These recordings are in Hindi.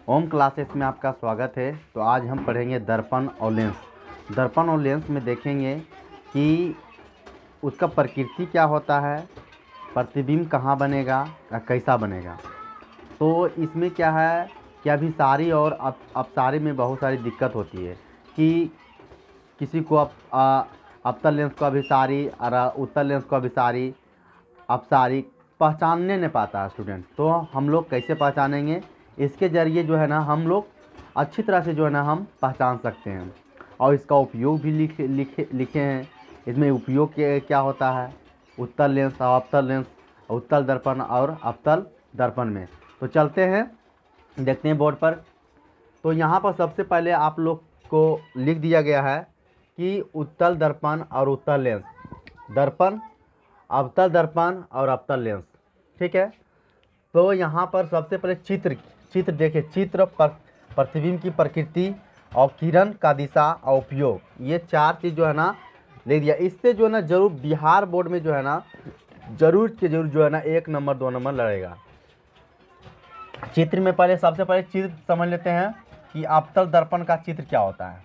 ओम क्लासेस में आपका स्वागत है। तो आज हम पढ़ेंगे दर्पण और लेंस। दर्पण और लेंस में देखेंगे कि उसका प्रकृति क्या होता है, प्रतिबिंब कहाँ बनेगा या कैसा बनेगा। तो इसमें क्या है कि अभिसारी और अपसारी में बहुत सारी दिक्कत होती है कि किसी को अवतल लेंस को अभिसारी और उत्तल लेंस को अभिसारी अपसारी पहचानने नहीं पाता है स्टूडेंट। तो हम लोग कैसे पहचानेंगे, इसके ज़रिए जो है ना हम लोग अच्छी तरह से जो है ना हम पहचान सकते हैं। और इसका उपयोग भी लिखे हैं। इसमें उपयोग क्या होता है, उत्तल लेंस और अवतल लेंस, उत्तल दर्पण और अवतल दर्पण में। तो चलते हैं, देखते हैं बोर्ड पर। तो यहाँ पर सबसे पहले आप लोग को लिख दिया गया है कि उत्तल दर्पण और उत्तल लेंस, दर्पण, अवतल दर्पण और अवतल लेंस। ठीक है। तो यहाँ पर सबसे पहले चित्र देखिए। चित्र पर प्रतिबिंब की प्रकृति और किरण का दिशा और उपयोग, ये चार चीज़ जो है ना लिख दिया। इससे जो है ना जरूर बिहार बोर्ड में जो है ना जरूर के जरूर जो है ना 1 नंबर 2 नंबर लड़ेगा। चित्र में पहले सबसे पहले चित्र समझ लेते हैं कि अवतल दर्पण का चित्र क्या होता है।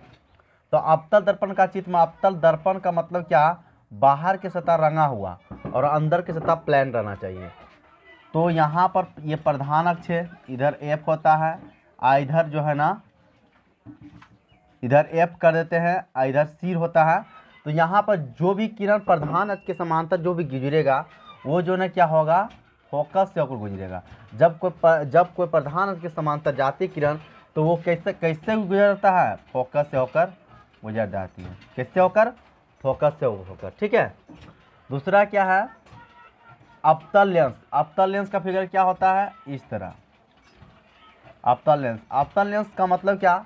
तो अवतल दर्पण का चित्र में, अवतल दर्पण का मतलब क्या, बाहर की सतह रंगा हुआ और अंदर की सतह प्लेन रहना चाहिए। तो यहाँ पर ये प्रधान अक्ष है, इधर एफ होता है, इधर जो है ना इधर एफ कर देते हैं, इधर सिर होता है। तो यहाँ पर जो भी किरण प्रधान अक्ष के समांतर जो भी गुजरेगा वो जो ना क्या होगा, फोकस से होकर गुजरेगा। जब कोई प्रधान अक्ष के समांतर जाती किरण तो वो कैसे गुजरता है, फोकस से होकर गुजर जाती है। किससे होकर, फोकस से होकर। ठीक है। दूसरा क्या है, अवतल लेंस। अवतल लेंस का फिगर क्या होता है, इस तरह। अवतल लेंस का मतलब क्या,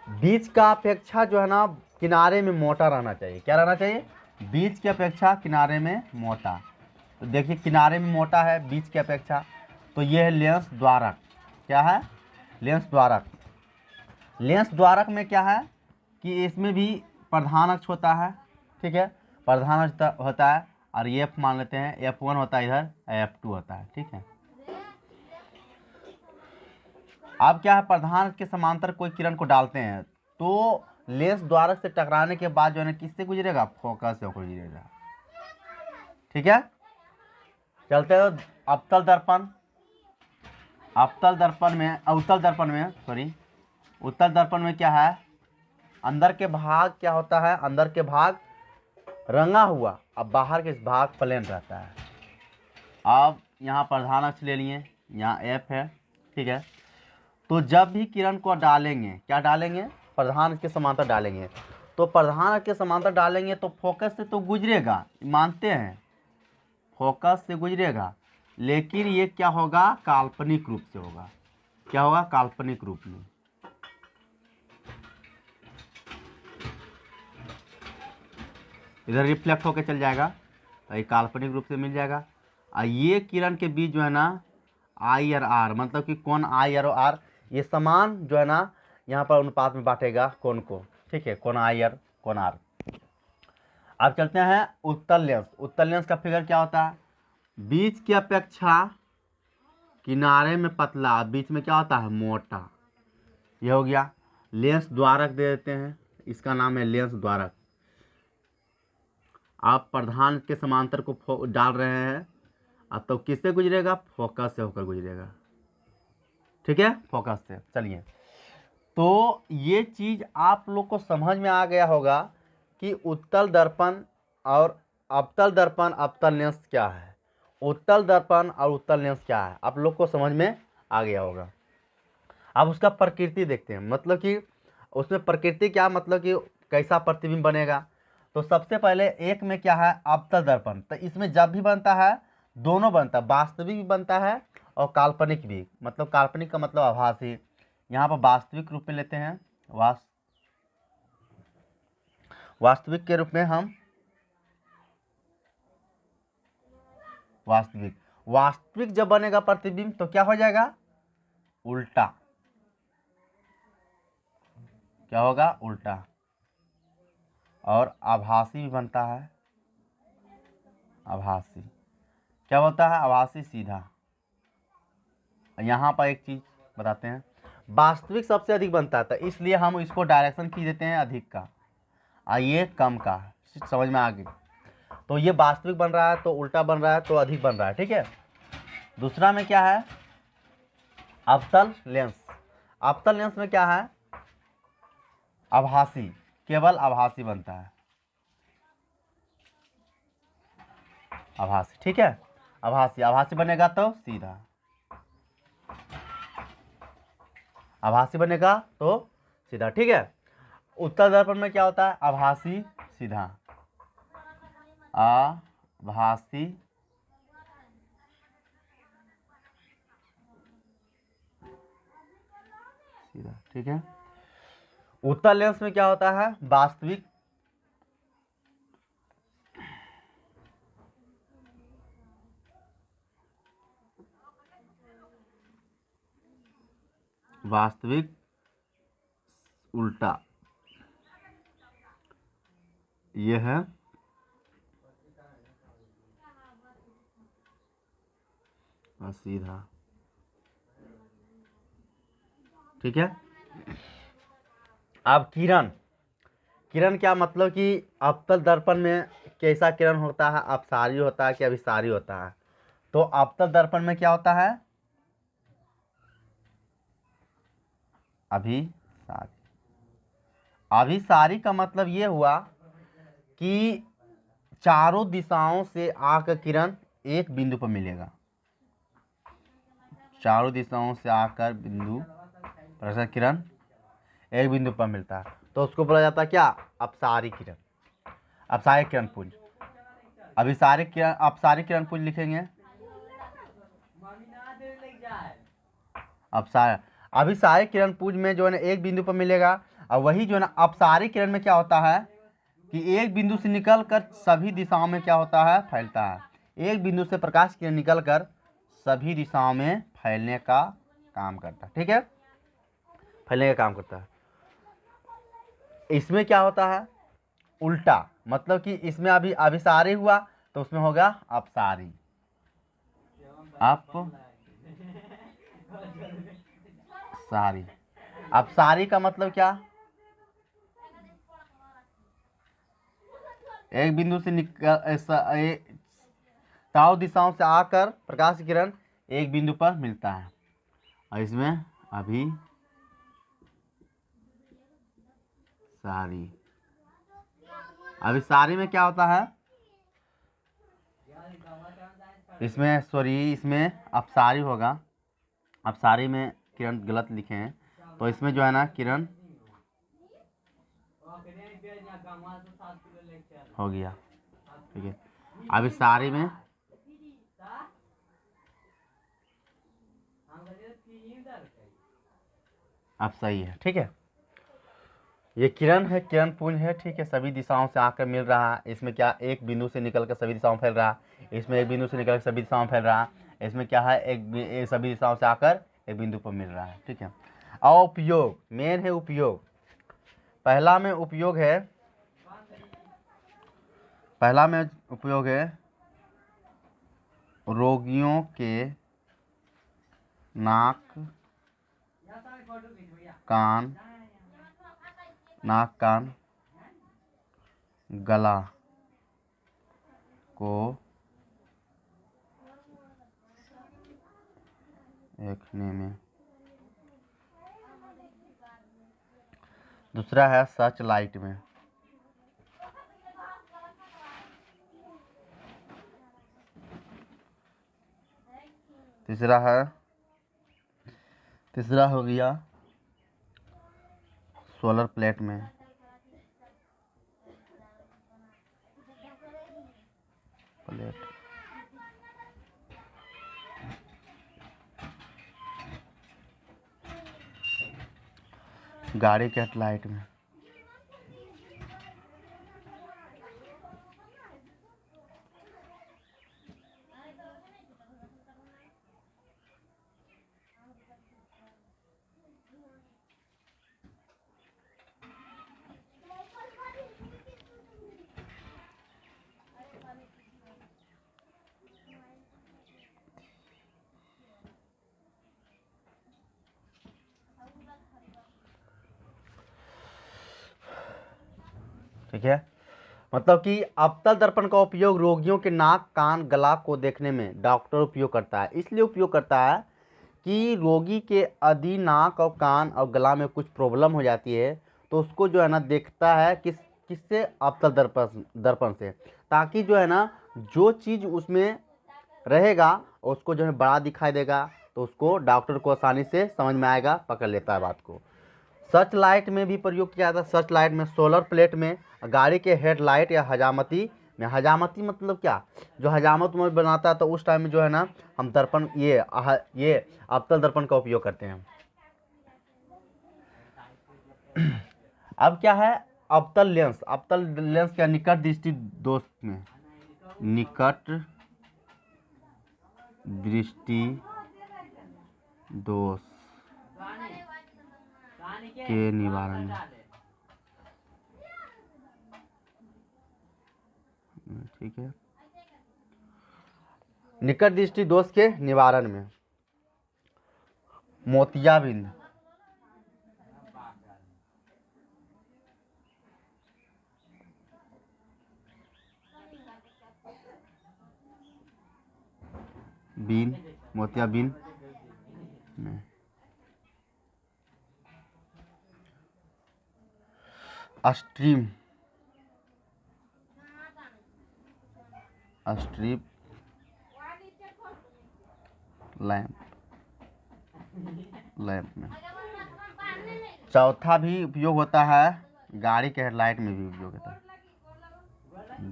बीच का अपेक्षा जो है ना किनारे में मोटा रहना चाहिए। क्या रहना चाहिए, बीच की अपेक्षा किनारे में मोटा। तो देखिए किनारे में मोटा है बीच की अपेक्षा। तो ये है लेंस द्वारक। क्या है, लेंस द्वारक। लेंस द्वारक में क्या है कि इसमें भी प्रधान अक्ष होता है। ठीक है, प्रधान अक्ष होता है और एफ मान लेते हैं, F1 होता है इधर, F2 होता है। ठीक है। अब क्या है, प्रधान के समांतर कोई किरण को डालते हैं तो लेंस द्वारक से टकराने के बाद जो है ना किससे गुजरेगा, फोकस से होकर गुजरेगा। ठीक है। चलते हैं अवतल दर्पण। उत्तल दर्पण में क्या है, अंदर के भाग क्या होता है, अंदर के भाग रंगा हुआ, अब बाहर के भाग प्लेन रहता है। अब यहाँ प्रधान अक्ष ले लिए, यहाँ एफ है। ठीक है। तो जब भी किरण को डालेंगे, क्या डालेंगे, प्रधान के समांतर डालेंगे। तो प्रधान के समांतर डालेंगे तो फोकस से तो गुजरेगा, मानते हैं, फोकस से गुजरेगा। लेकिन ये क्या होगा, काल्पनिक रूप से होगा। क्या होगा, काल्पनिक रूप में। इधर रिफ्लेक्ट होकर चल जाएगा तो ये काल्पनिक रूप से मिल जाएगा। और ये किरण के बीच जो है ना आई और आर, मतलब कि कोण आई और आर, ये समान जो है ना यहाँ पर अनुपात में बांटेगा कोण को। ठीक है, कोण आई और कोण आर। अब चलते हैं उत्तल लेंस। उत्तल लेंस का फिगर क्या होता है, बीच की अपेक्षा किनारे में पतला, बीच में क्या होता है, मोटा। ये हो गया। लेंस द्वारक दे देते हैं, इसका नाम है लेंस द्वारक। आप प्रधान के समांतर को डाल रहे हैं, अब तो किससे गुजरेगा, फोकस से होकर गुजरेगा। ठीक है, फोकस से। चलिए, तो ये चीज आप लोग को समझ में आ गया होगा कि उत्तल दर्पण और अवतल दर्पण, अवतल लेंस क्या है, उत्तल दर्पण और उत्तल लेंस क्या है, आप लोग को समझ में आ गया होगा। अब उसका प्रकृति देखते हैं, मतलब कि उसमें प्रकृति क्या, मतलब कि कैसा प्रतिबिंब बनेगा। तो सबसे पहले एक में क्या है, अवतल दर्पण। तो इसमें जब भी बनता है, दोनों बनता है, वास्तविक भी बनता है और काल्पनिक भी। मतलब काल्पनिक का मतलब आभासी। यहाँ पर वास्तविक रूप में लेते हैं, वास्तविक के रूप में हम वास्तविक जब बनेगा प्रतिबिंब तो क्या हो जाएगा, उल्टा। क्या होगा, उल्टा। और आभासी भी बनता है, आभासी। क्या बोलता है, आभासी सीधा। यहाँ पर एक चीज बताते हैं, वास्तविक सबसे अधिक बनता है, तो इसलिए हम इसको डायरेक्शन खींच देते हैं अधिक का, और ये कम का। समझ में आ गई? तो ये वास्तविक बन रहा है तो उल्टा बन रहा है तो अधिक बन रहा है, ठीक है। दूसरा में क्या है, अवतल लेंस। अवतल लेंस में क्या है, आभासी, केवल आभासी बनता है, आभासी, ठीक है। आभासी, आभासी बनेगा तो सीधा, आभासी बनेगा तो सीधा, ठीक है। उत्तल दर्पण में क्या होता है, आभासी सीधा, आभासी सीधा, ठीक है। उत्तल लेंस में क्या होता है, वास्तविक, वास्तविक उल्टा, ये है और सीधा, ठीक है। अब किरण, किरण क्या मतलब कि अवतल दर्पण में कैसा किरण होता है, अपसारी होता है कि अभिसारी होता है। तो अवतल दर्पण में क्या होता है, अभिसारी। अभिसारी का मतलब ये हुआ कि चारों दिशाओं से आकर किरण एक बिंदु पर मिलेगा, चारों दिशाओं से आकर बिंदु पर किरण एक बिंदु पर मिलता है, तो उसको बोला जाता है क्या, अपसारी किरण, अपसारी किरण पुंज। अभिसारी किरण, अपसारी किरण पुंज लिखेंगे, अपसारी, अभिसारी किरण पुंज में जो है ना एक बिंदु पर मिलेगा, और वही जो है ना अपसारी किरण में क्या होता है कि एक बिंदु से निकलकर सभी दिशाओं में क्या होता है, फैलता है। एक बिंदु से प्रकाश किरण निकलकर सभी दिशाओं में फैलने का काम करता है, ठीक है, फैलने का काम करता है। इसमें क्या होता है, उल्टा, मतलब कि इसमें अभी अभिसारी हुआ तो उसमें होगा अपसारी, अपसारी। अपसारी का मतलब क्या, एक बिंदु से निकल चारों दिशाओं से आकर प्रकाश किरण एक बिंदु पर मिलता है, और इसमें अभी सारी, अभिसारी में क्या होता है, इसमें सॉरी, इसमें अपसारी होगा, अपसारी में किरण गलत लिखे हैं, तो इसमें जो है ना किरण हो गया, ठीक है। अभिसारी में अब सही है, ठीक है। ये किरण है, किरण पुंज है, ठीक है, सभी दिशाओं से आकर मिल रहा है। इसमें क्या, एक बिंदु से निकलकर सभी दिशाओं में फैल रहा है, इसमें एक बिंदु से निकलकर सभी दिशाओं में फैल रहा है। इसमें क्या है, एक सभी दिशाओं से आकर एक बिंदु पर मिल रहा है, ठीक है। और उपयोग, मेन है उपयोग। पहला में उपयोग है, पहला में उपयोग है रोगियों के नाक कान, नाक कान गला को देखने में। दूसरा है सर्च लाइट में। तीसरा हो गया सोलर प्लेट में। प्लेट, गाड़ी के हेडलाइट में। ठीक है। मतलब कि अवतल दर्पण का उपयोग रोगियों के नाक, कान, गला को देखने में डॉक्टर उपयोग करता है। इसलिए उपयोग करता है कि रोगी के यदि नाक और कान और गला में कुछ प्रॉब्लम हो जाती है तो उसको जो है ना देखता है किससे, अवतल दर्पण से, ताकि जो है ना जो चीज़ उसमें रहेगा उसको जो है बड़ा दिखाई देगा, तो उसको डॉक्टर को आसानी से समझ में आएगा, पकड़ लेता है बात को। सर्च लाइट में भी प्रयोग किया जाता है। सर्च लाइट में, सोलर प्लेट में, गाड़ी के हेडलाइट या हजामती में। हजामती मतलब क्या, जो हजामत में बनाता है तो उस टाइम में जो है ना हम दर्पण ये अवतल दर्पण का उपयोग करते हैं। अब क्या है, अवतल लेंस। अवतल लेंस क्या, निकट दृष्टि दोष में, निकट दृष्टि दोष के निवारण में, ठीक है, निकट दृष्टि दोष के निवारण में। मोतियाबिंद, बीन, मोतियाबिंद में। स्ट्रीम, स्ट्रिप लैंप में। चौथा भी उपयोग होता है, गाड़ी के हेडलाइट में भी उपयोग होता है।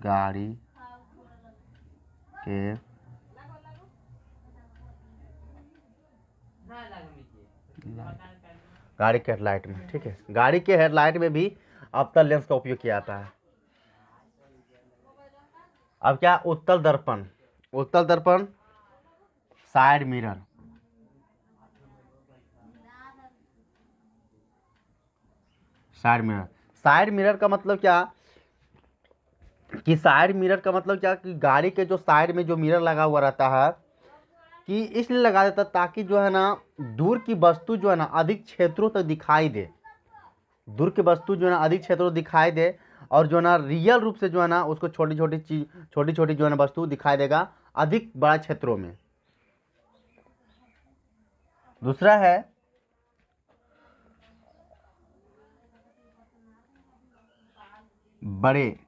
गाड़ी के हेडलाइट में, ठीक है, गाड़ी के हेडलाइट में भी अवतल लेंस का उपयोग किया जाता है। अब क्या, उत्तल दर्पण। उत्तल दर्पण, side mirror, side mirror. Side mirror का मतलब क्या कि साइड मिरर का मतलब क्या कि गाड़ी के जो साइड में जो मिरर लगा हुआ रहता है, कि इसलिए लगा देता ताकि जो है ना दूर की वस्तु जो है ना अधिक क्षेत्रों तक दिखाई दे। दूर की वस्तु जो है ना अधिक क्षेत्रों दिखाई दे, और जो है ना रियल रूप से जो है ना उसको छोटी छोटी चीज, छोटी छोटी जो है ना वस्तु दिखाई देगा अधिक बड़ा क्षेत्रों में। दूसरा है बड़े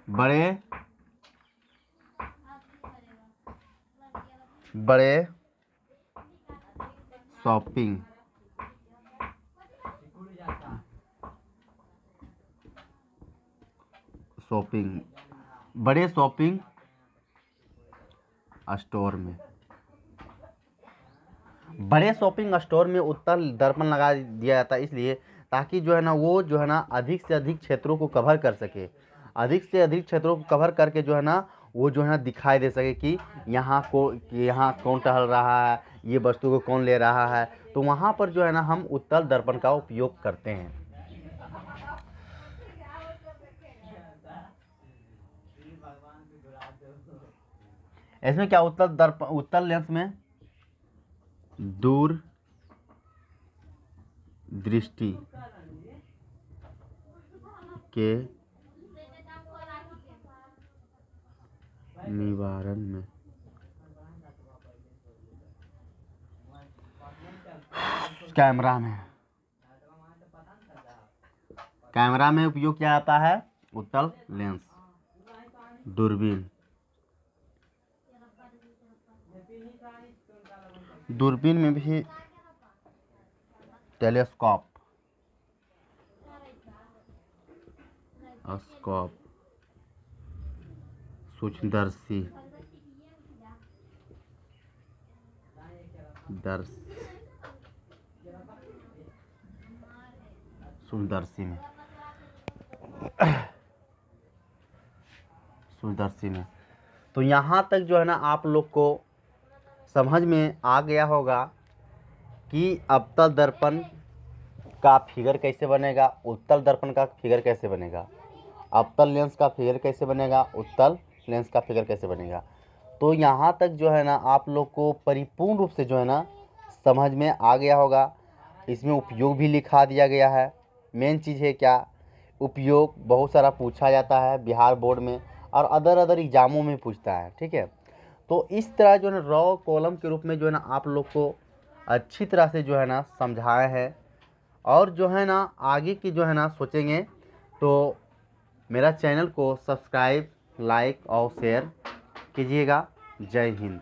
बड़े बड़े शॉपिंग शॉपिंग बड़े शॉपिंग स्टोर में। बड़े शॉपिंग स्टोर में उत्तल दर्पण लगा दिया जाता है, इसलिए ताकि जो है ना वो जो है ना अधिक से अधिक क्षेत्रों को कवर कर सके। अधिक से अधिक क्षेत्रों को कवर करके जो है ना वो जो है ना दिखाई दे सके कि यहाँ कौन टहल रहा है, ये वस्तु को कौन ले रहा है। तो वहाँ पर जो है ना हम उत्तल दर्पण का उपयोग करते हैं। इसमें क्या, उत्तल लेंस में दूर दृष्टि के निवारण में। कैमरा में उपयोग किया जाता है उत्तल लेंस। दूरबीन, दूरबीन में भी टेलीस्कोप, स्कोप, सूक्ष्मदर्शी, सूक्ष्मदर्शी में। तो यहाँ तक जो है ना आप लोग को समझ में आ गया होगा कि अवतल दर्पण का फिगर कैसे बनेगा, उत्तल दर्पण का फिगर कैसे बनेगा, अवतल लेंस का फिगर कैसे बनेगा, उत्तल लेंस का फिगर कैसे बनेगा। तो यहाँ तक जो है ना आप लोग को परिपूर्ण रूप से जो है ना समझ में आ गया होगा। इसमें उपयोग भी लिखा दिया गया है। मेन चीज़ है क्या, उपयोग बहुत सारा पूछा जाता है बिहार बोर्ड में और अदर एग्ज़ामों में पूछता है। ठीक है, तो इस तरह जो है ना रॉ कॉलम के रूप में जो है ना आप लोग को अच्छी तरह से जो है ना समझाया है। और जो है ना आगे की जो है ना सोचेंगे तो मेरा चैनल को सब्सक्राइब, लाइक और शेयर कीजिएगा। जय हिंद।